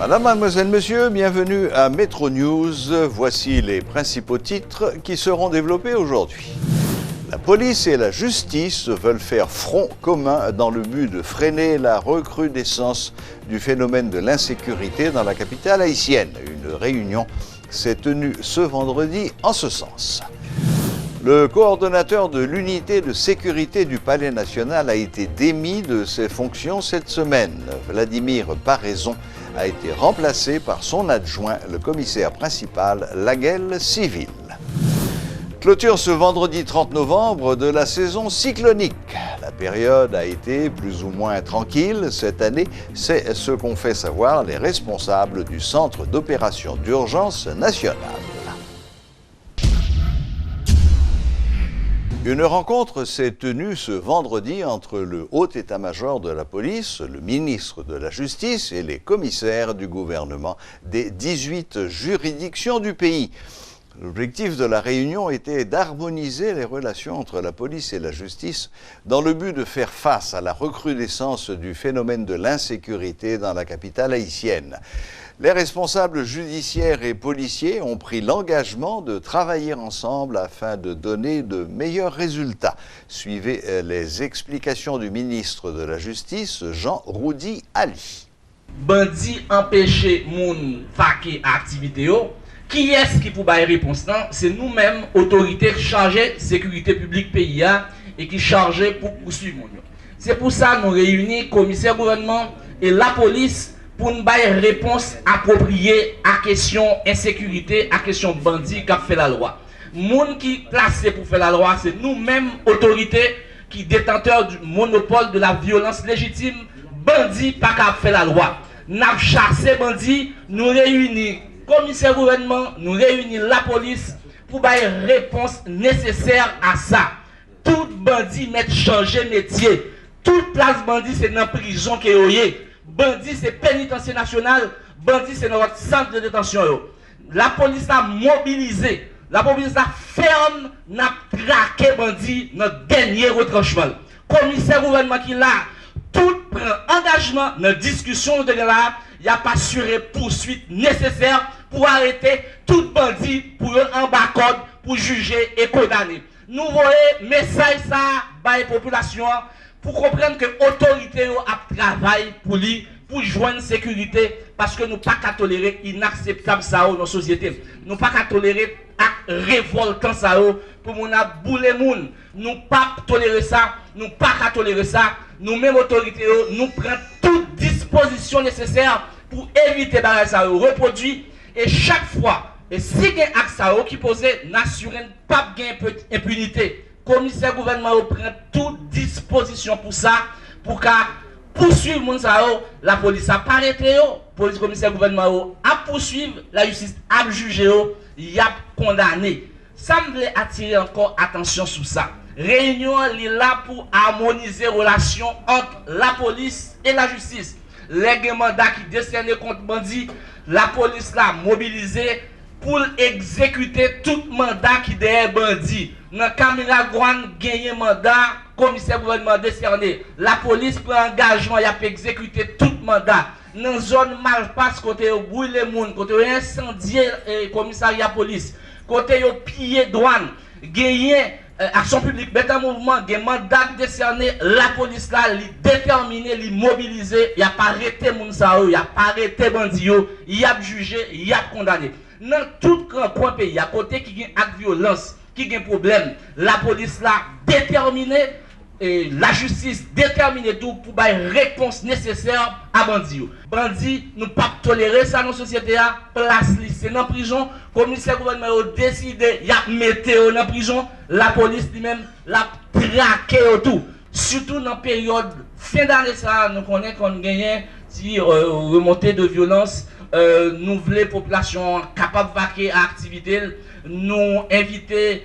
Madame, mademoiselle, monsieur, bienvenue à Métro News. Voici les principaux titres qui seront développés aujourd'hui. La police et la justice veulent faire front commun dans le but de freiner la recrudescence du phénomène de l'insécurité dans la capitale haïtienne. Une réunion s'est tenue ce vendredi en ce sens. Le coordonnateur de l'unité de sécurité du Palais national a été démis de ses fonctions cette semaine. Vladimir Paraison a été remplacé par son adjoint, le commissaire principal Laguel Civil. Clôture ce vendredi 30 novembre de la saison cyclonique. La période a été plus ou moins tranquille cette année, c'est ce qu'ont fait savoir les responsables du Centre d'opération d'urgence nationale. Une rencontre s'est tenue ce vendredi entre le haut état-major de la police, le ministre de la Justice et les commissaires du gouvernement des 18 juridictions du pays. L'objectif de la réunion était d'harmoniser les relations entre la police et la justice dans le but de faire face à la recrudescence du phénomène de l'insécurité dans la capitale haïtienne. Les responsables judiciaires et policiers ont pris l'engagement de travailler ensemble afin de donner de meilleurs résultats. Suivez les explications du ministre de la Justice, Jean Roudi Ali. Bandi empêcher moun faké activité yo. Qui est-ce qui peut bailler réponse? C'est nous-mêmes, autorités chargées de sécurité publique pays et qui chargées pour poursuivre. C'est pour ça que nous réunissons commissaire gouvernement et la police pour nous bailler réponse appropriée à la question insécurité, à la question bandit qui a fait la loi. Moun qui placé pour faire la loi, c'est nous-mêmes, autorités qui détenteurs du monopole de la violence légitime, bandit pas qu'à faire la loi. Nous avons chassé bandit, nous réunissons commissaire gouvernement, nous réunissons la police pour bailler réponse nécessaire à ça. Tout bandit met changer métier. Toute place bandit c'est dans la prison qui est. Bandit c'est pénitencier national. Bandit c'est dans votre centre de détention. La police a mobilisé. La police a ferme, n'a traqué bandit notre dernier retranchement. Commissaire gouvernement qui là, tout prend engagement dans la discussion de là, il n'y a pas assuré poursuite nécessaire pour arrêter tout bandit pour en bas code, pour juger et condamner. Nous voyons message ça par la population pour comprendre que l'autorité a travaillé pour lui, pour joindre sécurité, parce que nous ne pouvons pas tolérer inacceptable ça dans la société. Nous ne pouvons pas tolérer révoltant ça pour nous bouler moun. Nous ne pouvons pas tolérer ça, nous ne pouvons pas tolérer ça. Nous-mêmes autorités, nous prenons toute disposition nécessaire pour éviter ça reproduire. Et chaque fois, et si il y a un acte qui posait, n'assurer pas d'impunité. Commissaire gouvernement prend toute disposition pour ça, pour poursuivre la police a pas arrêté, police commissaire gouvernement a poursuivre, la justice a jugé, il a condamné. Ça me voulait attirer encore attention sur ça. Réunion est là pour harmoniser les relations entre la police et la justice. Les mandats qui décernent contre bandit, la police l'a mobilisé pour exécuter tout mandat qui derrière bandit. Dans Camilla Gouane, gagné mandat, commissaire gouvernement décerné. La police prend engagement, il a exécuter tout mandat. Dans la zone malpasse, côté où brûle les gens, côté où incendié le commissariat police, côté où pillé douane, gagné action publique, mettre en mouvement, des mandats décernés, la police là, déterminée, mobilisée, il n'y a pas arrêté moun sa il n'y a pas arrêté bandit, il y a jugé, il y a condamné. Dans tout grand point pays, il y a côté qui a acte violence, qui a problème, la police là, déterminée, et la justice déterminée tout pour avoir une réponse nécessaire à bandit. Bandit, nous ne pouvons pas tolérer ça dans la société, place lycée dans la prison, le commissaire gouvernement a décidé, il a mis dans la prison, la police lui-même l'a traqué tout. Surtout dans la période fin d'année, nous connaissons qu'on gagne si remontée de violence, nous voulons la population capable de vaquer à l'activité, nous inviter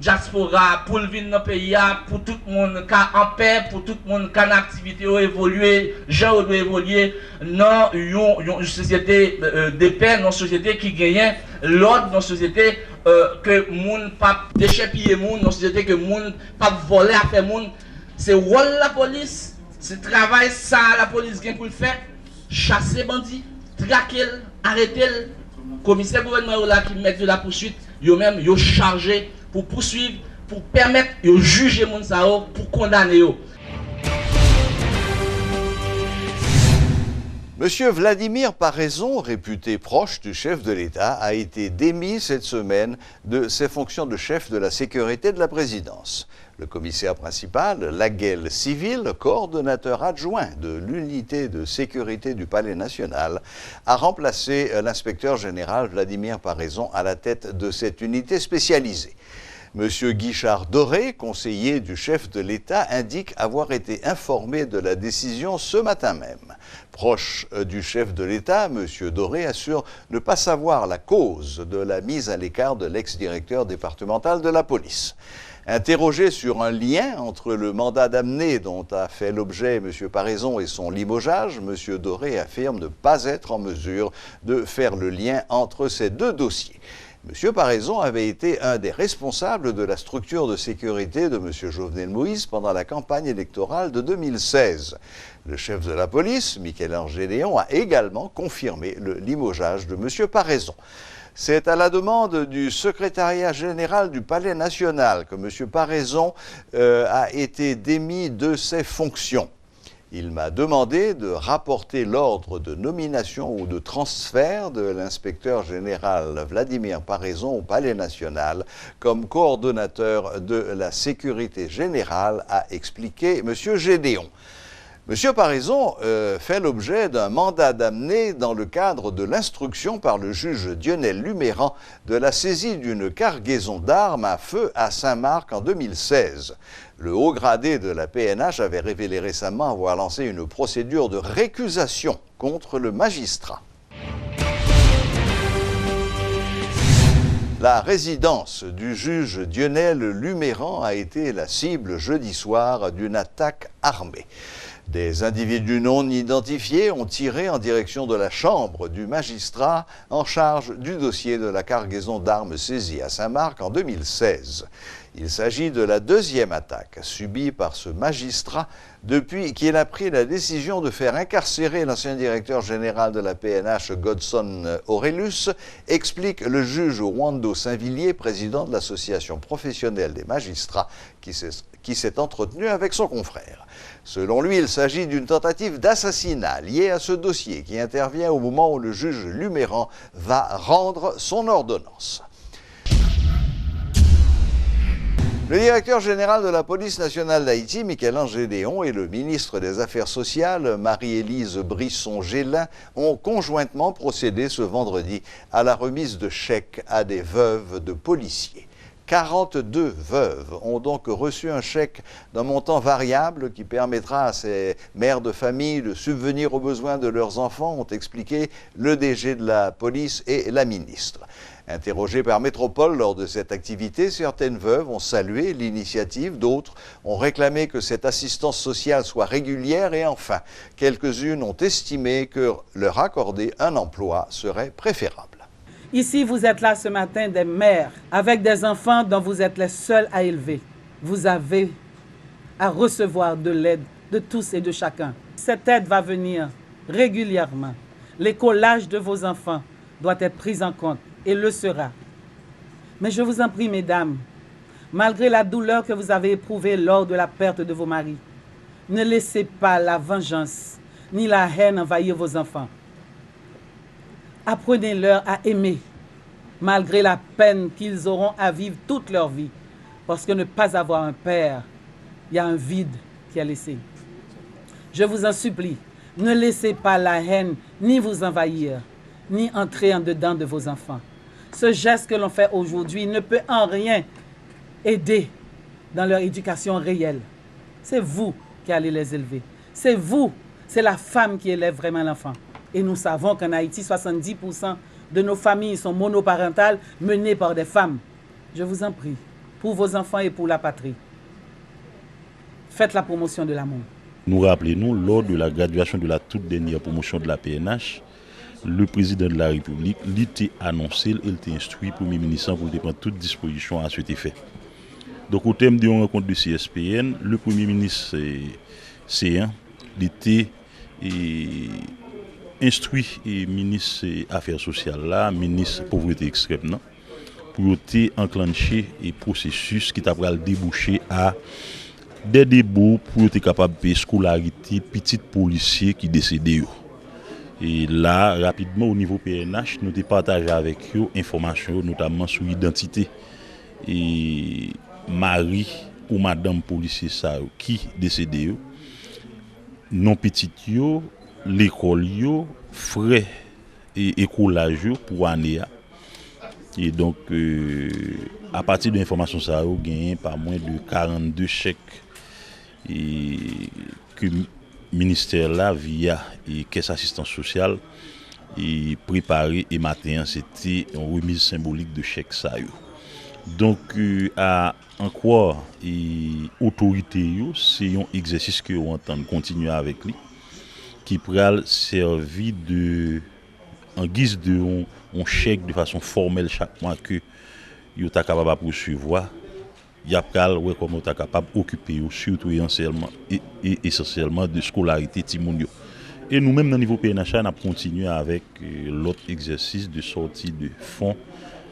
diaspora pour venir dans le pays, pour tout le monde en paix, pour tout le monde qui a une activité évoluer, gens doivent évoluer dans une société de paix, dans une société qui gagne l'ordre, dans une société que le monde pas déchepiller monde, dans une société que le monde pas voler à faire monde. C'est rôle la police, c'est travail ça la police gagne pour le faire, chasser bandits, traquer, arrêter le commissaire gouvernement là qui met de la poursuite, yo même yo chargé pour poursuivre, pour permettre de juger moun sa yo, pour condamner yo. Monsieur Vladimir Paraison, réputé proche du chef de l'État, a été démis cette semaine de ses fonctions de chef de la sécurité de la présidence. Le commissaire principal, Laguel Civil, coordonnateur adjoint de l'unité de sécurité du Palais national, a remplacé l'inspecteur général Vladimir Paraison à la tête de cette unité spécialisée. Monsieur Guichard Doré, conseiller du chef de l'État, indique avoir été informé de la décision ce matin même. Proche du chef de l'État, Monsieur Doré assure ne pas savoir la cause de la mise à l'écart de l'ex-directeur départemental de la police. Interrogé sur un lien entre le mandat d'amener dont a fait l'objet M. Paraison et son limogeage, M. Doré affirme ne pas être en mesure de faire le lien entre ces deux dossiers. M. Paraison avait été un des responsables de la structure de sécurité de M. Jovenel Moïse pendant la campagne électorale de 2016. Le chef de la police, Michel-Ange Gédéon, a également confirmé le limogeage de M. Paraison. C'est à la demande du secrétariat général du Palais national que M. Paraison a été démis de ses fonctions. Il m'a demandé de rapporter l'ordre de nomination ou de transfert de l'inspecteur général Vladimir Paraison au Palais national comme coordonnateur de la sécurité générale, a expliqué M. Gédéon. M. Paraison fait l'objet d'un mandat d'amener dans le cadre de l'instruction par le juge Dionel Luméran de la saisie d'une cargaison d'armes à feu à Saint-Marc en 2016. Le haut gradé de la PNH avait révélé récemment avoir lancé une procédure de récusation contre le magistrat. La résidence du juge Dionel Luméran a été la cible jeudi soir d'une attaque armée. Des individus non identifiés ont tiré en direction de la chambre du magistrat en charge du dossier de la cargaison d'armes saisie à Saint-Marc en 2016. Il s'agit de la deuxième attaque subie par ce magistrat depuis qu'il a pris la décision de faire incarcérer l'ancien directeur général de la PNH, Godson Aurelius, explique le juge Wando Saint-Villiers, président de l'association professionnelle des magistrats, qui s'est entretenu avec son confrère. Selon lui, il s'agit d'une tentative d'assassinat liée à ce dossier qui intervient au moment où le juge Luméran va rendre son ordonnance. Le directeur général de la police nationale d'Haïti, Michel-Ange Gédéon, et le ministre des Affaires sociales, Marie-Élise Brisson-Gélin, ont conjointement procédé ce vendredi à la remise de chèques à des veuves de policiers. 42 veuves ont donc reçu un chèque d'un montant variable qui permettra à ces mères de famille de subvenir aux besoins de leurs enfants, ont expliqué le DG de la police et la ministre. Interrogées par Métropole lors de cette activité, certaines veuves ont salué l'initiative, d'autres ont réclamé que cette assistance sociale soit régulière et enfin, quelques-unes ont estimé que leur accorder un emploi serait préférable. Ici, vous êtes là ce matin, des mères, avec des enfants dont vous êtes les seuls à élever. Vous avez à recevoir de l'aide de tous et de chacun. Cette aide va venir régulièrement. L'écolage de vos enfants doit être pris en compte et le sera. Mais je vous en prie, mesdames, malgré la douleur que vous avez éprouvée lors de la perte de vos maris, ne laissez pas la vengeance ni la haine envahir vos enfants. Apprenez-leur à aimer, malgré la peine qu'ils auront à vivre toute leur vie. Parce que ne pas avoir un père, il y a un vide qui est laissé. Je vous en supplie, ne laissez pas la haine ni vous envahir, ni entrer en dedans de vos enfants. Ce geste que l'on fait aujourd'hui ne peut en rien aider dans leur éducation réelle. C'est vous qui allez les élever. C'est vous, c'est la femme qui élève vraiment l'enfant. Et nous savons qu'en Haïti, 70% de nos familles sont monoparentales, menées par des femmes. Je vous en prie, pour vos enfants et pour la patrie, faites la promotion de l'amour. Nous rappelons, lors de la graduation de la toute dernière promotion de la PNH, le président de la République l'était annoncé, il était instruit pour le Premier ministre pour prendre toute disposition à cet effet. Donc au terme de rencontre du CSPN, le Premier ministre C1 était instruit le ministre des Affaires sociales, là, ministre pauvreté extrême, non, pour enclencher un processus qui t'a débouché à des débouts pour être capable de scolariser petits policiers qui décédés. Et là, rapidement, au niveau PNH, nous avons partagé avec eux informations, notamment sur l'identité et mari ou madame policier ça, qui décédé, non petit yo, l'école yo, frais et écolage pour année. Et donc, à partir de l'information ça, on gagne pas moins de 42 chèques et que le ministère là via et caisse assistance sociale et préparé et matin c'était une remise symbolique de chèques ça. Donc à encore et autorité c'est un exercice que on entend continuer avec lui qui pral servir de en guise de un chèque de façon formelle chaque mois que yo ta capable de poursuivre. Y a pral ouais comment ta capable occuper surtout et essentiellement de scolarité timoun yo. Et nous-mêmes dans le niveau PNH, on a continué avec l'autre exercice de sortie de fonds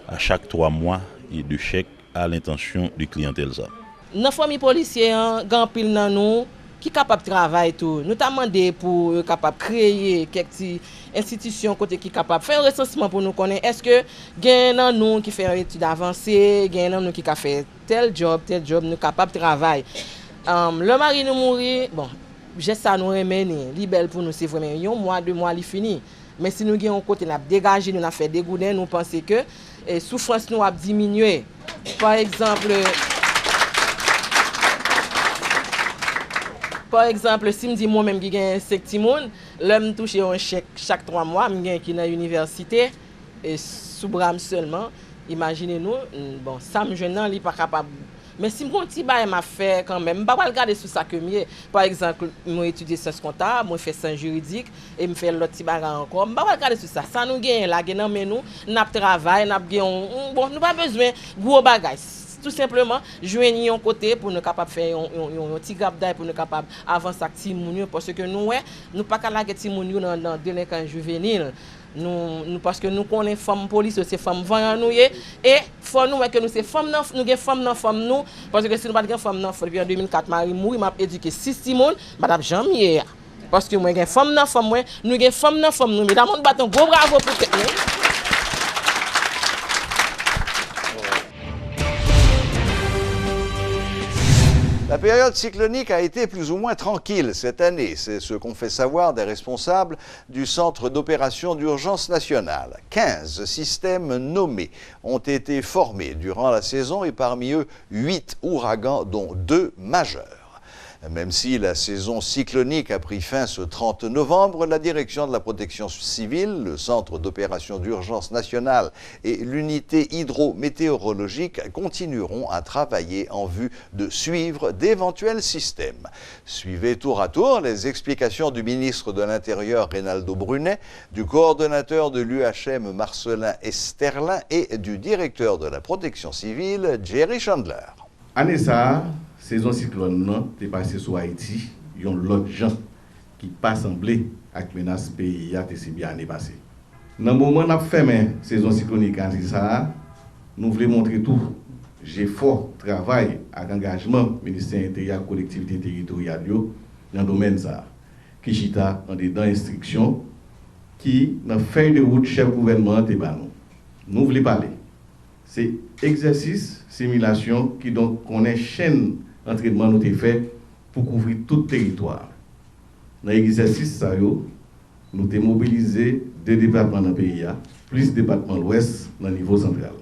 à chaque 3 mois et de chèques à l'intention de clientèle. Dans la famille policière, grand pile dans nous qui capable de travailler tout. Nous t'avons demandé pour capable créer quelques institutions côté qui capable faire un recensement pour nous connaître est-ce que gain dans nous qui fait études avancées, gain dans nous qui a fait tel job nous capable de travailler. Le mari nous mourir, bon, j'ai ça nous remène, libelle pour nous c'est vraiment 1 mois 2 mois li fini. Mais si nous gagnons côté n'a dégagé, nous a fait dégoudin, nous pensons que souffrance nous a diminué. Par exemple, si me dit moi-même qui gagne 5 timoun, l'homme touche un chèque chaque 3 mois, me gagne qui dans l'université et sous bram seulement. Imaginez-nous, bon, ça me jeune li pas capable. Mais si mon petit bail m'a fait quand même, pas regarder sur ça que mieux. Par exemple, moi étudier sciences comptables, moi fait sciences juridiques et me faire l'autre petit bail encore. Pas regarder sur ça. Ça nous gagne là, gagne mais nous n'a travail, n'a bon, nous pas besoin gros bagages. Tout simplement joindre un côté pour nous capable faire un petit gap d'ail pour nous capable avancer avec Timoun parce que nous pas la laguer Timoun dans délinquance juvénile. Nous parce que nous connaissons femmes police c'est femmes vend nous et faut nous que nous c'est femmes nous gain femme nous parce que si nous pas gain femme dans depuis en 2004 mari mouri m'a éduqué 6 Timoun madame Jean-Mier parce que moi gain femme moi nous gain femme nous mesdames on bat un gros bravo pour nous. La période cyclonique a été plus ou moins tranquille cette année. C'est ce qu'ont fait savoir des responsables du Centre d'opération d'urgence nationale. 15 systèmes nommés ont été formés durant la saison et parmi eux 8 ouragans dont 2 majeurs. Même si la saison cyclonique a pris fin ce 30 novembre, la Direction de la protection civile, le Centre d'opération d'urgence nationale et l'unité hydrométéorologique continueront à travailler en vue de suivre d'éventuels systèmes. Suivez tour à tour les explications du ministre de l'Intérieur Reynaldo Brunet, du coordonnateur de l'UHM Marcelin Esterlin et du directeur de la protection civile Jerry Chandler. Anessa, saison cyclone non est passé sur Haïti, il y a l'autre gens qui pas semblé avec menace pays a c'est bien année passée. Dans le moment n'a fait saison cyclonique ça, nous voulons montrer tout. J'ai fort travail avec engagement ministère intérieur collectivité territoriale dans le domaine ça qui chita en dedans instruction qui dans feuille de route chef gouvernement te ba nous voulons parler. C'est exercice simulation qui donc connaît chaîne entraînement nous avons fait pour couvrir tout le territoire. Dans l'exercice, nous avons mobilisé 2 départements dans le pays, plus de départements de l'Ouest dans le niveau central.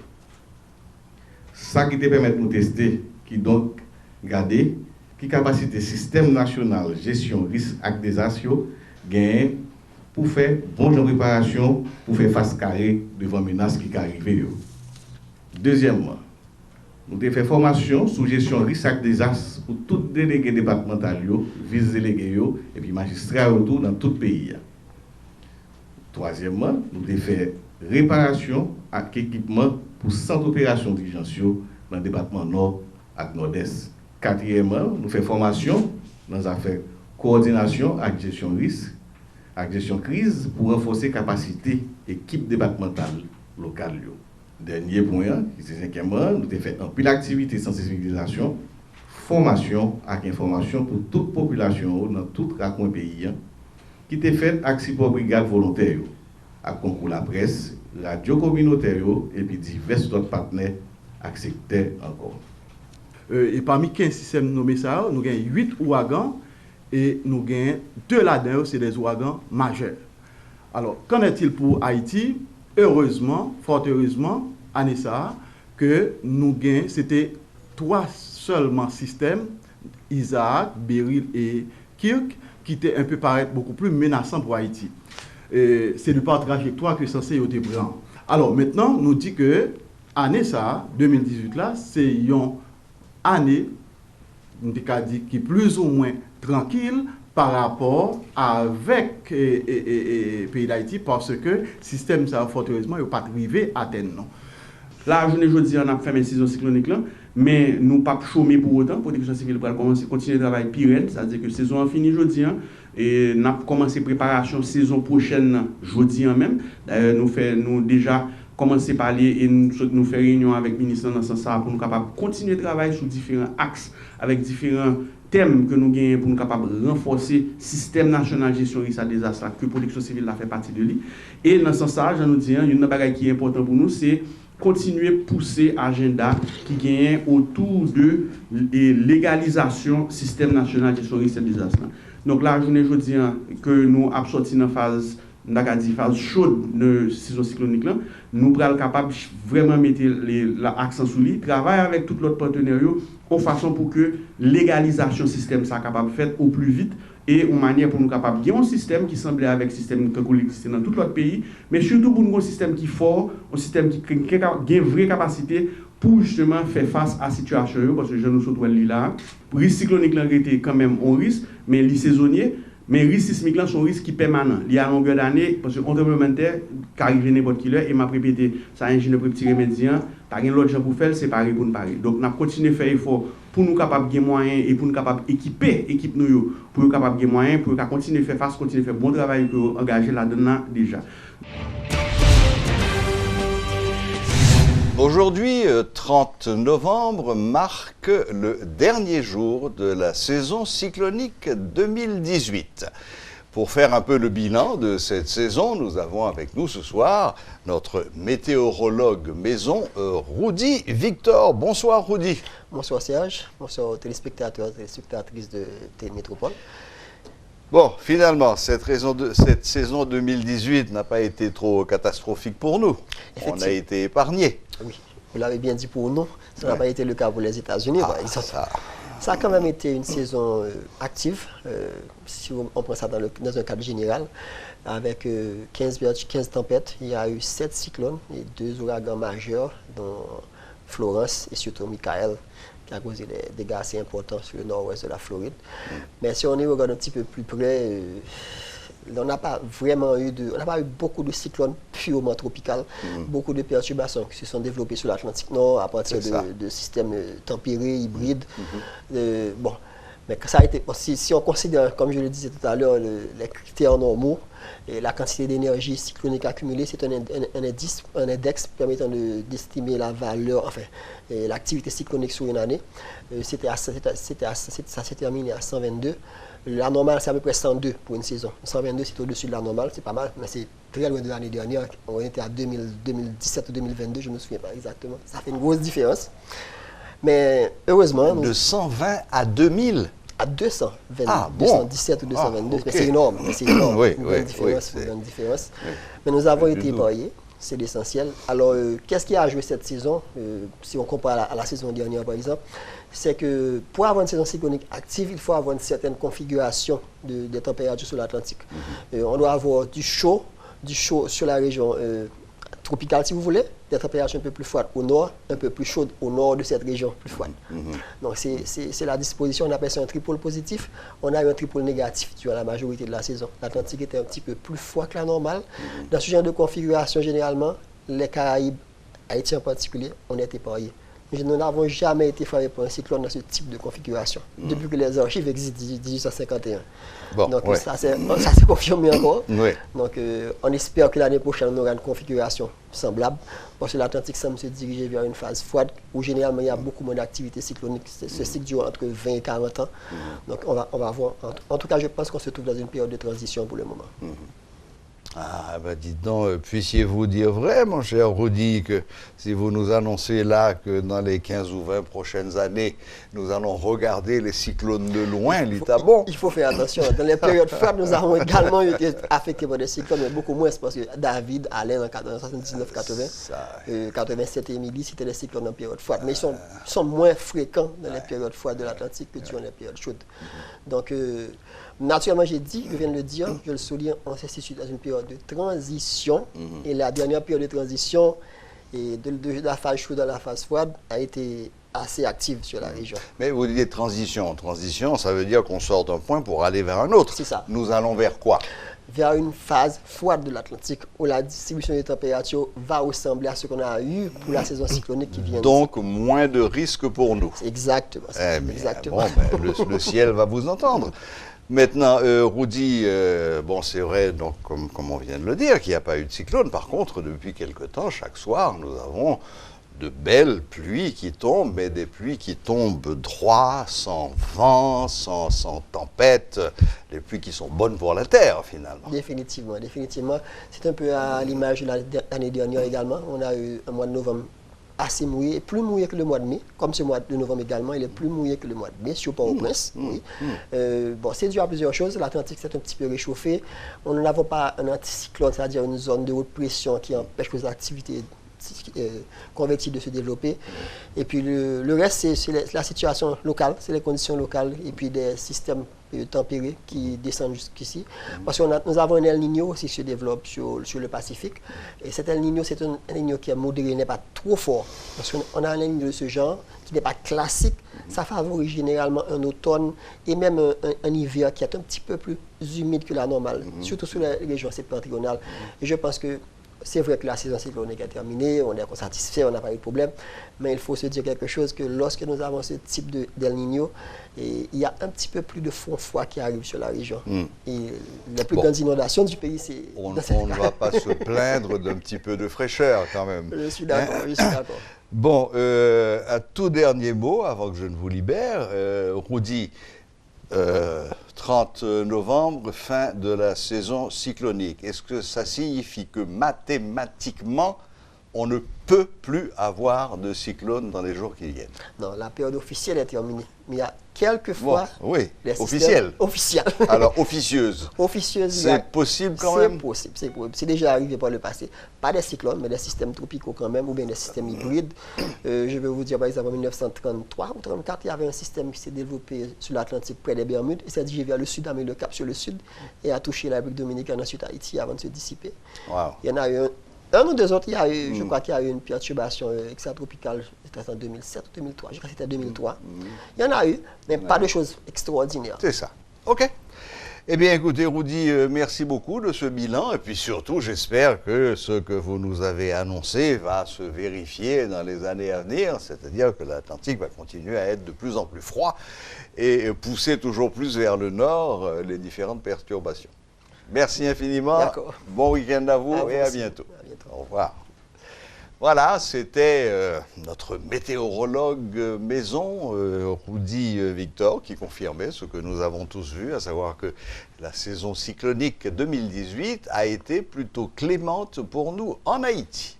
Ça qui te permet de nous tester, qui donc garder, qui capacité système national gestion risque et désastre gagne pour faire bonne préparation, pour faire face carré devant les menaces qui arrivent. Deuxièmement, nous avons fait formation sous gestion risque et désastre pour tous les délégués départementaux, vice-délégués et puis magistrats autour dans tout le pays. Troisièmement, nous avons fait réparation et équipement pour 100 opérations d'urgence dans le département nord et nord-est. Quatrièmement, nous faisons formation dans les affaires coordination et gestion risque, ak gestion crise pour renforcer capacité équipe départementale locale. Dernier point, qui c'est cinquièmement, nous avons fait un peu d'activité de sensibilisation, formation et information pour toute population dans tout le pays, qui était fait avec 6 brigades volontaires, avec concours la presse, radio communautaire et puis divers autres partenaires et secteurs encore. Et parmi 15 systèmes nommés ça, nous avons 8 ouragans et nous avons 2 là-dedans, c'est des ouragans majeurs. Alors, qu'en est-il pour Haïti? Heureusement, fort heureusement, année ça, que nous avons, c'était 3 seulement systèmes, Isaac, Beryl et Kirk, qui étaient un peu paraître beaucoup plus menaçants pour Haïti. C'est du par trajectoire que censé être pris. Alors maintenant, nous dit que année ça, 2018 là, c'est une année qui est plus ou moins tranquille par rapport avec le pays d'Haïti parce que le système ça fort heureusement n'est pas arrivé à terme. Là, je ne dis on a fait une saison cyclonique là, mais nous pas chômer pour autant. La protection civile va commencer continuer le travail pire, c'est-à-dire que la saison est finie aujourd'hui et nous avons commencé préparation saison prochaine jeudi même. D'ailleurs, nous déjà commencé à parler et nous faire réunion avec le ministre dans ce sens pour nous capables continuer le travail sur différents axes avec différents thèmes que nous gagnons pour nous capables de renforcer le système national de gestion risque à désastre que la protection civile a fait partie de lui. Et dans ce sens, je nous dis, une chose qui est importante pour nous, c'est continuer à pousser l'agenda qui gagne autour de légalisation du système national de gestion risque à désastre. Donc là, je dis que nous avons sorti dans phase chaude de saison cyclonique là, nous sommes capables vraiment mettre l'accent sur lui, travailler avec tout l'autre partenaire en façon pour que légalisation système soit capable de faire au plus vite et en manière pour nous capable de un système qui semblait avec le système qui existe dans tout l'autre pays, mais surtout pour nous un système qui est fort, un système qui a une vraie capacité pour justement faire face à la situation, parce que je nous souhaite là, le risque cyclonique là était quand même un risque, mais les saisonniers. Mais le risque sismique, c'est un risque qui est permanent. Il y a longueur d'année, parce que tremblement de terre, qui arrive n'importe qui l'heure, et m'a répété, ça a un ingénieur pour petit remédien, pas rien l'autre chose pour faire, c'est pareil pour nous pareil. Donc, nous continuons à faire effort pour nous capables de gagner moyens et pour nous capables d'équiper l'équipe nous, pour nous capables de gagner moyens, pour nous continuer à faire face, continuer à faire bon travail pour engager là-dedans déjà. Aujourd'hui, 30 novembre, marque le dernier jour de la saison cyclonique 2018. Pour faire un peu le bilan de cette saison, nous avons avec nous ce soir notre météorologue maison, Rudy Victor. Bonsoir Rudy. Bonsoir Serge, bonsoir aux téléspectateurs et téléspectatrices de Télémétropole. Bon, finalement, cette saison 2018 n'a pas été trop catastrophique pour nous. On a été épargnés. Oui, vous l'avez bien dit pour nous. Ça n'a pas été le cas pour les États-Unis, par exemple. Ça a quand même été une saison active, si on prend ça dans un cadre général, avec 15 tempêtes. Il y a eu 7 cyclones et 2 ouragans majeurs, dont Florence et surtout Michael, qui a causé des dégâts assez importants sur le nord-ouest de la Floride. Mais si on y regarde un petit peu plus près, on n'a pas vraiment eu beaucoup de cyclones purement tropicaux, beaucoup de perturbations qui se sont développées sur l'Atlantique Nord à partir de systèmes tempérés, hybrides. Bon, mais ça a été, si on considère, comme je le disais tout à l'heure, les critères normaux, et la quantité d'énergie cyclonique accumulée, c'est un index permettant d'estimer la valeur, enfin, l'activité cyclonique sur une année. Ça s'est terminé à 122. La normale, c'est à peu près 102 pour une saison. 122, c'est au-dessus de la normale, c'est pas mal, mais c'est très loin de l'année dernière. On était à 2017 ou 2022, je ne me souviens pas exactement. Ça fait une grosse différence. Mais heureusement... De 120 à 2000 à 220, ah, bon. 217 ou 222, okay. Mais c'est énorme. C'est énorme. Oui, une différence. Oui. Mais nous avons été épargnés, c'est l'essentiel. Alors, qu'est-ce qui a joué cette saison, si on compare à la saison dernière par exemple, c'est que pour avoir une saison cyclonique active, il faut avoir une certaine configuration des températures sur l'Atlantique. On doit avoir du chaud sur la région tropicale si vous voulez, des températures un peu plus froides au nord, un peu plus chaudes au nord de cette région plus froide. Donc c'est la disposition, on appelle ça un tripôle positif. On a eu un tripôle négatif durant la majorité de la saison. L'Atlantique était un petit peu plus froid que la normale. Dans ce genre de configuration, généralement, les Caraïbes, Haïti en particulier, on est épargnés. nous n'avons jamais été frappés par un cyclone dans ce type de configuration, depuis que les archives existent, 1851. Bon, donc ouais. ça s'est confirmé encore. Oui. Donc on espère que l'année prochaine, on aura une configuration semblable, parce que l'Atlantique semble se diriger vers une phase froide, où généralement il y a beaucoup moins d'activité cyclonique. Ce cycle dure entre 20 et 40 ans. Donc on va voir. En tout cas, je pense qu'on se trouve dans une période de transition pour le moment. Ah, ben dites donc, puissiez-vous dire vrai, mon cher Rudy, que si vous nous annoncez là que dans les 15 ou 20 prochaines années, nous allons regarder les cyclones de loin, bon. Il faut faire attention. Dans les périodes froides, nous avons également été affectés par des cyclones, mais beaucoup moins, parce que David, Alain, en 79-80, 87 et Émilie, c'était des cyclones en période froide. Mais ils sont moins fréquents dans les périodes froides de l'Atlantique que durant les périodes chaudes. Donc, naturellement, je viens de le dire, je le souligne, on se situe dans une période de transition. Et la dernière période de transition, et de la phase chaude à la phase froide, a été assez active sur la région. Mais vous dites transition. Transition, ça veut dire qu'on sort d'un point pour aller vers un autre. C'est ça. Nous allons vers quoi? Vers une phase froide de l'Atlantique, où la distribution des températures va ressembler à ce qu'on a eu pour la saison cyclonique qui vient. Donc, moins de risques pour nous. Exactement. Exactement. Bon, le ciel va vous entendre. Maintenant, Rudy, bon, c'est vrai, donc, comme on vient de le dire, qu'il n'y a pas eu de cyclone. Par contre, depuis quelque temps, chaque soir, nous avons de belles pluies qui tombent, mais des pluies qui tombent droit, sans vent, sans tempête, des pluies qui sont bonnes pour la terre, finalement. Définitivement. C'est un peu à l'image de l'année dernière également. On a eu un mois de novembre assez mouillé, plus mouillé que le mois de mai, comme ce mois de novembre également, il est plus mouillé que le mois de mai, sur Port-au-Prince. Bon, c'est dû à plusieurs choses. L'Atlantique s'est un petit peu réchauffé. On n'avait pas un anticyclone, c'est-à-dire une zone de haute pression qui empêche les activités convectives de se développer. Et puis le reste, c'est la situation locale, c'est les conditions locales, et puis des systèmes tempérés qui descendent jusqu'ici. Parce que nous avons un El Niño aussi qui se développe sur le Pacifique. Et cet El Niño, c'est un El Niño qui est modéré, n'est pas trop fort. Parce qu'on a un El Niño de ce genre qui n'est pas classique. Ça favorise généralement un automne et même un hiver qui est un petit peu plus humide que la normale, surtout sur les régions septentrionales. Et je pense que c'est vrai que la saison cyclonique est terminée, on est satisfait, on n'a pas eu de problème, mais il faut se dire quelque chose, que lorsque nous avons ce type d'El Niño, il y a un petit peu plus de front froid qui arrive sur la région. Et les plus grandes inondations du pays, c'est... On ne va pas se plaindre d'un petit peu de fraîcheur quand même. Je suis d'accord, je suis d'accord. Bon, un tout dernier mot avant que je ne vous libère. Rudy, 30 novembre, fin de la saison cyclonique. Est-ce que ça signifie que mathématiquement, on ne peut plus avoir de cyclone dans les jours qui viennent? Non, la période officielle est terminée. Mais il y a quelques fois... Bon, oui, officielle. Alors, officieuse. Officieuse. C'est possible quand même? C'est possible. C'est déjà arrivé par le passé. Pas des cyclones, mais des systèmes tropicaux quand même, ou bien des systèmes hybrides. Je vais vous dire, par exemple, en 1933 ou 1934, il y avait un système qui s'est développé sur l'Atlantique près des Bermudes. Il s'est dirigé vers le sud, a mis le cap sur le sud, et a touché la République dominicaine, ensuite Haïti, avant de se dissiper. Wow. Il y en a eu un ou deux autres, il y a eu, je crois qu'il y a eu une perturbation extratropicale, c'était en 2007 ou 2003, je crois que c'était 2003. Il y en a eu, mais pas de choses extraordinaires. C'est ça. OK. Eh bien, écoutez, Rudy, merci beaucoup de ce bilan. Et puis surtout, j'espère que ce que vous nous avez annoncé va se vérifier dans les années à venir. C'est-à-dire que l'Atlantique va continuer à être de plus en plus froid et pousser toujours plus vers le nord les différentes perturbations. Merci infiniment. D'accord. Bon week-end à vous et à bientôt. Au revoir. Voilà, c'était notre météorologue maison, Rudy Victor, qui confirmait ce que nous avons tous vu, à savoir que la saison cyclonique 2018 a été plutôt clémente pour nous en Haïti.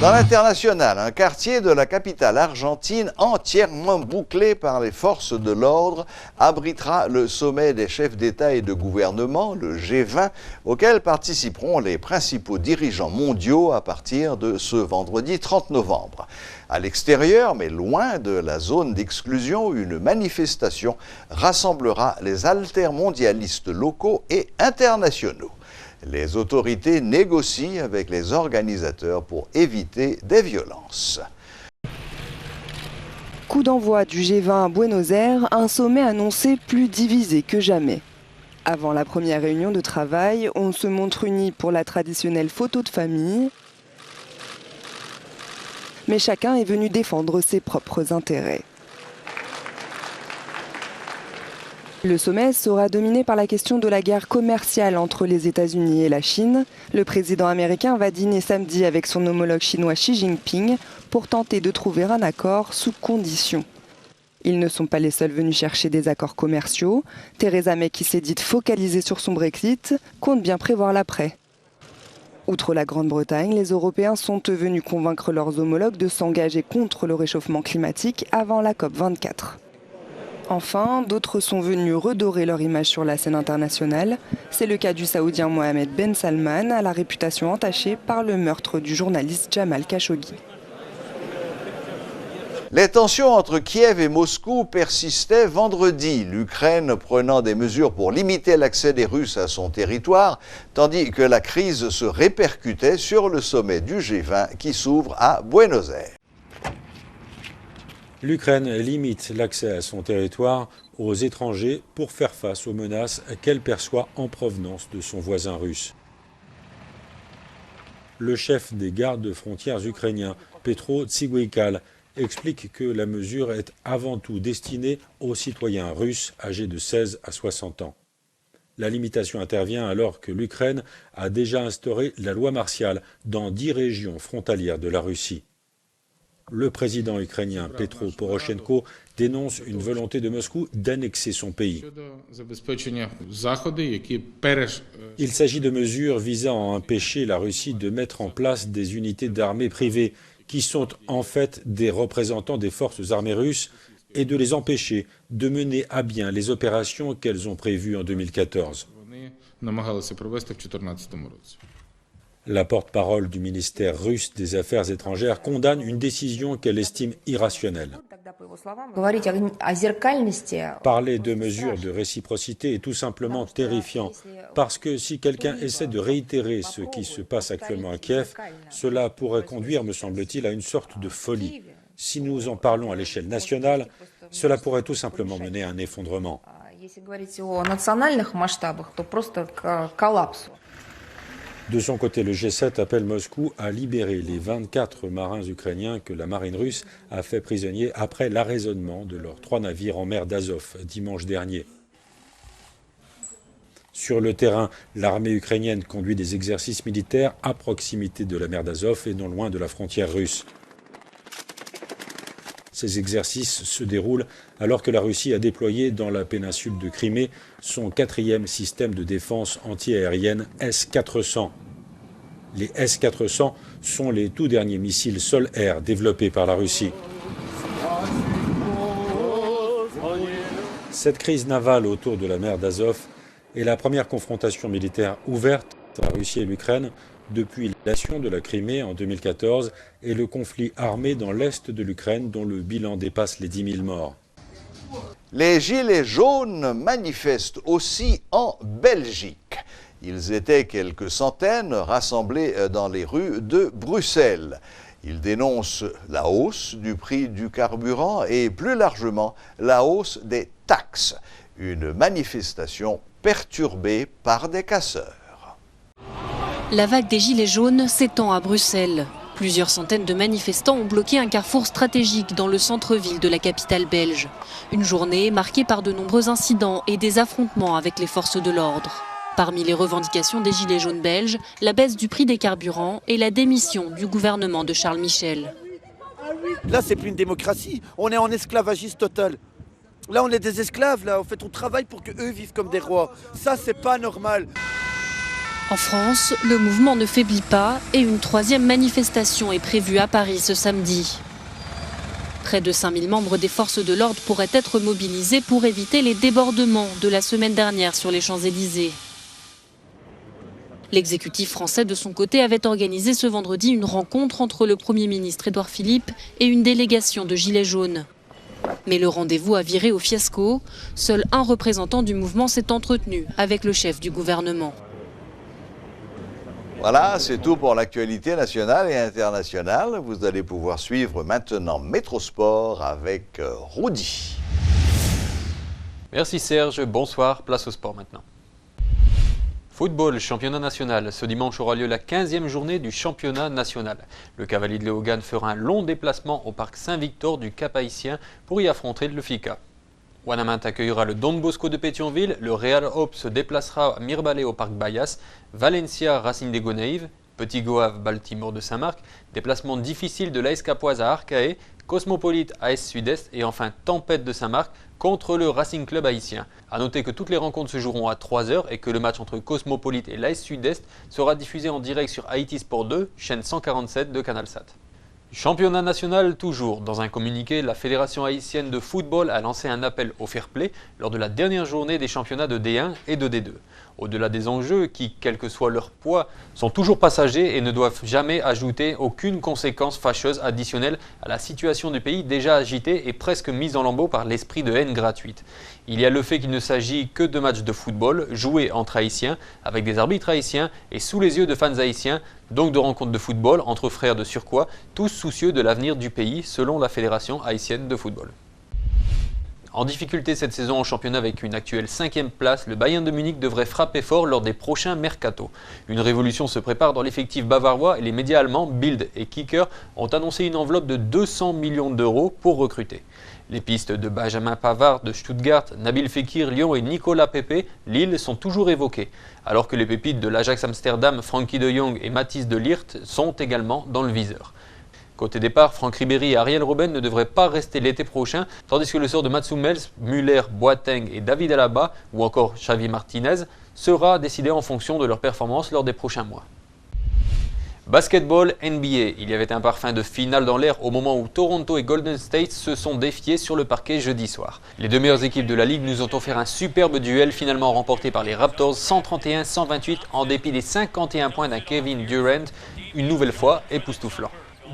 Dans l'international, un quartier de la capitale argentine entièrement bouclé par les forces de l'ordre abritera le sommet des chefs d'État et de gouvernement, le G20, auquel participeront les principaux dirigeants mondiaux à partir de ce vendredi 30 novembre. À l'extérieur, mais loin de la zone d'exclusion, une manifestation rassemblera les altermondialistes locaux et internationaux. Les autorités négocient avec les organisateurs pour éviter des violences. Coup d'envoi du G20 à Buenos Aires, un sommet annoncé plus divisé que jamais. Avant la première réunion de travail, on se montre unis pour la traditionnelle photo de famille. Mais chacun est venu défendre ses propres intérêts. Le sommet sera dominé par la question de la guerre commerciale entre les États-Unis et la Chine. Le président américain va dîner samedi avec son homologue chinois Xi Jinping pour tenter de trouver un accord sous conditions. Ils ne sont pas les seuls venus chercher des accords commerciaux. Theresa May, qui s'est dite focalisée sur son Brexit, compte bien prévoir l'après. Outre la Grande-Bretagne, les Européens sont venus convaincre leurs homologues de s'engager contre le réchauffement climatique avant la COP24. Enfin, d'autres sont venus redorer leur image sur la scène internationale. C'est le cas du Saoudien Mohammed Ben Salman, à la réputation entachée par le meurtre du journaliste Jamal Khashoggi. Les tensions entre Kiev et Moscou persistaient vendredi, l'Ukraine prenant des mesures pour limiter l'accès des Russes à son territoire, tandis que la crise se répercutait sur le sommet du G20 qui s'ouvre à Buenos Aires. L'Ukraine limite l'accès à son territoire aux étrangers pour faire face aux menaces qu'elle perçoit en provenance de son voisin russe. Le chef des gardes frontières ukrainiens, Petro Tsygoïkal, explique que la mesure est avant tout destinée aux citoyens russes âgés de 16 à 60 ans. La limitation intervient alors que l'Ukraine a déjà instauré la loi martiale dans 10 régions frontalières de la Russie. Le président ukrainien Petro Poroshenko dénonce une volonté de Moscou d'annexer son pays. Il s'agit de mesures visant à empêcher la Russie de mettre en place des unités d'armées privées qui sont en fait des représentants des forces armées russes et de les empêcher de mener à bien les opérations qu'elles ont prévues en 2014. La porte-parole du ministère russe des Affaires étrangères condamne une décision qu'elle estime irrationnelle. Parler de mesures de réciprocité est tout simplement terrifiant, parce que si quelqu'un essaie de réitérer ce qui se passe actuellement à Kiev, cela pourrait conduire, me semble-t-il, à une sorte de folie. Si nous en parlons à l'échelle nationale, cela pourrait tout simplement mener à un effondrement. De son côté, le G7 appelle Moscou à libérer les 24 marins ukrainiens que la marine russe a fait prisonniers après l'arraisonnement de leurs 3 navires en mer d'Azov dimanche dernier. Sur le terrain, l'armée ukrainienne conduit des exercices militaires à proximité de la mer d'Azov et non loin de la frontière russe. Ces exercices se déroulent alors que la Russie a déployé dans la péninsule de Crimée son 4e système de défense antiaérienne S-400. Les S-400 sont les tout derniers missiles sol-air développés par la Russie. Cette crise navale autour de la mer d'Azov est la première confrontation militaire ouverte entre la Russie et l'Ukraine depuis l'annexation de la Crimée en 2014 et le conflit armé dans l'est de l'Ukraine dont le bilan dépasse les 10 000 morts. Les Gilets jaunes manifestent aussi en Belgique. Ils étaient quelques centaines rassemblés dans les rues de Bruxelles. Ils dénoncent la hausse du prix du carburant et plus largement la hausse des taxes. Une manifestation perturbée par des casseurs. La vague des Gilets jaunes s'étend à Bruxelles. Plusieurs centaines de manifestants ont bloqué un carrefour stratégique dans le centre-ville de la capitale belge. Une journée marquée par de nombreux incidents et des affrontements avec les forces de l'ordre. Parmi les revendications des Gilets jaunes belges, la baisse du prix des carburants et la démission du gouvernement de Charles Michel. Là, c'est plus une démocratie. On est en esclavagisme total. Là, on est des esclaves. Là, en fait, on travaille pour qu'eux vivent comme des rois. Ça, c'est pas normal. En France, le mouvement ne faiblit pas et une 3e manifestation est prévue à Paris ce samedi. Près de 5000 membres des forces de l'ordre pourraient être mobilisés pour éviter les débordements de la semaine dernière sur les Champs-Élysées. L'exécutif français, de son côté, avait organisé ce vendredi une rencontre entre le Premier ministre Édouard Philippe et une délégation de Gilets jaunes. Mais le rendez-vous a viré au fiasco. Seul un représentant du mouvement s'est entretenu avec le chef du gouvernement. Voilà, c'est tout pour l'actualité nationale et internationale. Vous allez pouvoir suivre maintenant Métrosport avec Rudy. Merci Serge, bonsoir, place au sport maintenant. Football, championnat national. Ce dimanche aura lieu la 15e journée du championnat national. Le Cavalier de Léogane fera un long déplacement au parc Saint-Victor du Cap-Haïtien pour y affronter le FICA. Ouanaminthe accueillera le Don Bosco de Pétionville, le Real Hope se déplacera à Mirebalais au parc Bayas, Valencia Racing de Gonaïves, Petit Goave Baltimore de Saint-Marc, déplacement difficile de l'AS Capoise à Arcahaie, Cosmopolite AS Sud-Est et enfin Tempête de Saint-Marc contre le Racing Club haïtien. A noter que toutes les rencontres se joueront à 3h et que le match entre Cosmopolite et l'AS Sud-Est sera diffusé en direct sur Haïti Sport 2, chaîne 147 de CanalSat. Championnat national toujours. Dans un communiqué, la Fédération haïtienne de football a lancé un appel au fair play lors de la dernière journée des championnats de D1 et de D2. Au-delà des enjeux qui, quel que soit leur poids, sont toujours passagers et ne doivent jamais ajouter aucune conséquence fâcheuse additionnelle à la situation du pays déjà agitée et presque mise en lambeaux par l'esprit de haine gratuite. Il y a le fait qu'il ne s'agit que de matchs de football joués entre Haïtiens, avec des arbitres haïtiens et sous les yeux de fans haïtiens, donc de rencontres de football entre frères de surcroît, tous soucieux de l'avenir du pays selon la Fédération haïtienne de football. En difficulté cette saison en championnat avec une actuelle 5e place, le Bayern de Munich devrait frapper fort lors des prochains mercatos. Une révolution se prépare dans l'effectif bavarois et les médias allemands Bild et Kicker ont annoncé une enveloppe de 200 millions d'euros pour recruter. Les pistes de Benjamin Pavard de Stuttgart, Nabil Fekir Lyon et Nicolas Pepe Lille sont toujours évoquées, alors que les pépites de l'Ajax Amsterdam, Frankie de Jong et Mathis de Ligt sont également dans le viseur. Côté départ, Franck Ribéry et Ariel Robben ne devraient pas rester l'été prochain, tandis que le sort de Mats Hummels, Müller, Boateng et David Alaba, ou encore Xavi Martinez, sera décidé en fonction de leur performance lors des prochains mois. Basketball NBA. Il y avait un parfum de finale dans l'air au moment où Toronto et Golden State se sont défiés sur le parquet jeudi soir. Les deux meilleures équipes de la ligue nous ont offert un superbe duel finalement remporté par les Raptors 131-128 en dépit des 51 points d'un Kevin Durant, une nouvelle fois époustouflant.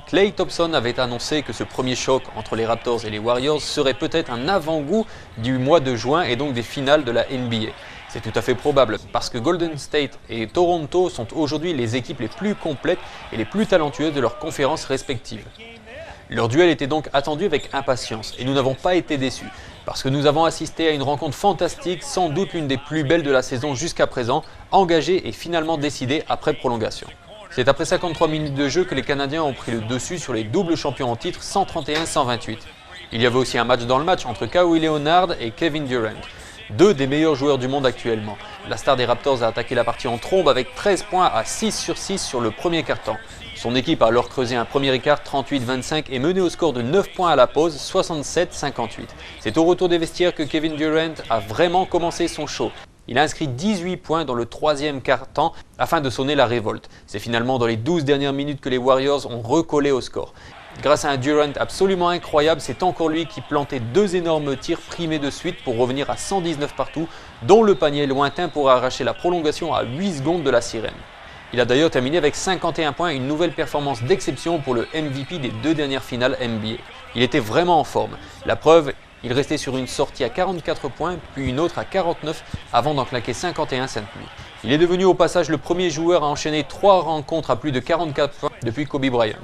Klay Thompson avait annoncé que ce premier choc entre les Raptors et les Warriors serait peut-être un avant-goût du mois de juin et donc des finales de la NBA. C'est tout à fait probable parce que Golden State et Toronto sont aujourd'hui les équipes les plus complètes et les plus talentueuses de leurs conférences respectives. Leur duel était donc attendu avec impatience et nous n'avons pas été déçus parce que nous avons assisté à une rencontre fantastique, sans doute l'une des plus belles de la saison jusqu'à présent, engagée et finalement décidée après prolongation. C'est après 53 minutes de jeu que les Canadiens ont pris le dessus sur les doubles champions en titre 131-128. Il y avait aussi un match dans le match entre Kawhi Leonard et Kevin Durant, deux des meilleurs joueurs du monde actuellement. La star des Raptors a attaqué la partie en trombe avec 13 points à 6 sur 6 sur le premier quart-temps. Son équipe a alors creusé un premier écart 38-25 et mené au score de 9 points à la pause 67-58. C'est au retour des vestiaires que Kevin Durant a vraiment commencé son show. Il a inscrit 18 points dans le troisième quart-temps afin de sonner la révolte. C'est finalement dans les 12 dernières minutes que les Warriors ont recollé au score. Grâce à un Durant absolument incroyable, c'est encore lui qui plantait deux énormes tirs primés de suite pour revenir à 119 partout, dont le panier lointain pour arracher la prolongation à 8 secondes de la sirène. Il a d'ailleurs terminé avec 51 points, une nouvelle performance d'exception pour le MVP des deux dernières finales NBA. Il était vraiment en forme. La preuve, il restait sur une sortie à 44 points, puis une autre à 49 avant d'en claquer 51 cette nuit. Il est devenu au passage le premier joueur à enchaîner 3 rencontres à plus de 44 points depuis Kobe Bryant.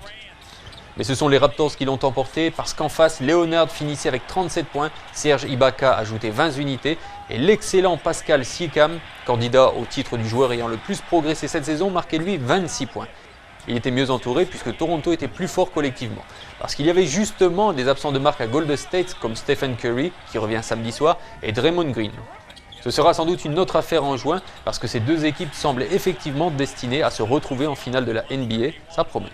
Mais ce sont les Raptors qui l'ont emporté parce qu'en face, Leonard finissait avec 37 points, Serge Ibaka ajoutait 20 unités et l'excellent Pascal Siakam, candidat au titre du joueur ayant le plus progressé cette saison, marquait lui 26 points. Il était mieux entouré puisque Toronto était plus fort collectivement. Parce qu'il y avait justement des absents de marque à Golden State comme Stephen Curry, qui revient samedi soir, et Draymond Green. Ce sera sans doute une autre affaire en juin parce que ces deux équipes semblent effectivement destinées à se retrouver en finale de la NBA, ça promet.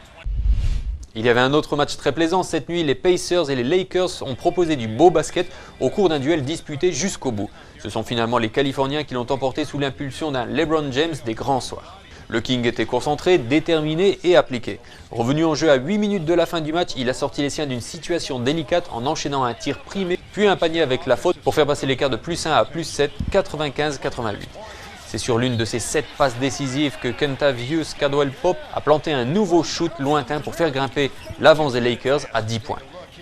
Il y avait un autre match très plaisant cette nuit, les Pacers et les Lakers ont proposé du beau basket au cours d'un duel disputé jusqu'au bout. Ce sont finalement les Californiens qui l'ont emporté sous l'impulsion d'un LeBron James des grands soirs. Le King était concentré, déterminé et appliqué. Revenu en jeu à 8 minutes de la fin du match, il a sorti les siens d'une situation délicate en enchaînant un tir primé, puis un panier avec la faute pour faire passer l'écart de +1 à +7, 95-88. C'est sur l'une de ces 7 passes décisives que Kentavious Caldwell-Pope a planté un nouveau shoot lointain pour faire grimper l'avance des Lakers à 10 points.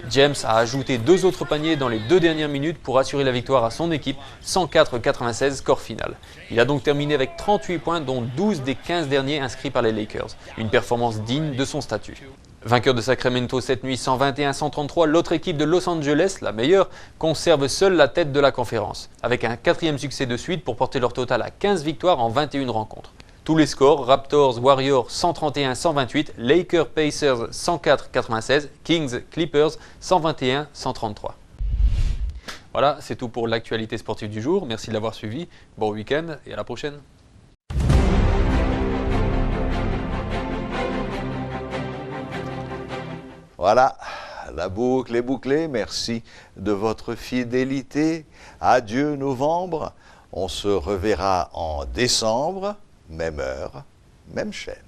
James a ajouté 2 autres paniers dans les 2 dernières minutes pour assurer la victoire à son équipe, 104-96 score final. Il a donc terminé avec 38 points dont 12 des 15 derniers inscrits par les Lakers, une performance digne de son statut. Vainqueur de Sacramento cette nuit 121-133, l'autre équipe de Los Angeles, la meilleure, conserve seule la tête de la conférence, avec un 4e succès de suite pour porter leur total à 15 victoires en 21 rencontres. Tous les scores, Raptors, Warriors 131-128, Lakers, Pacers 104-96, Kings, Clippers 121-133. Voilà, c'est tout pour l'actualité sportive du jour. Merci de l'avoir suivi. Bon week-end et à la prochaine. Voilà, la boucle est bouclée. Merci de votre fidélité. Adieu novembre. On se reverra en décembre, même heure, même chaîne.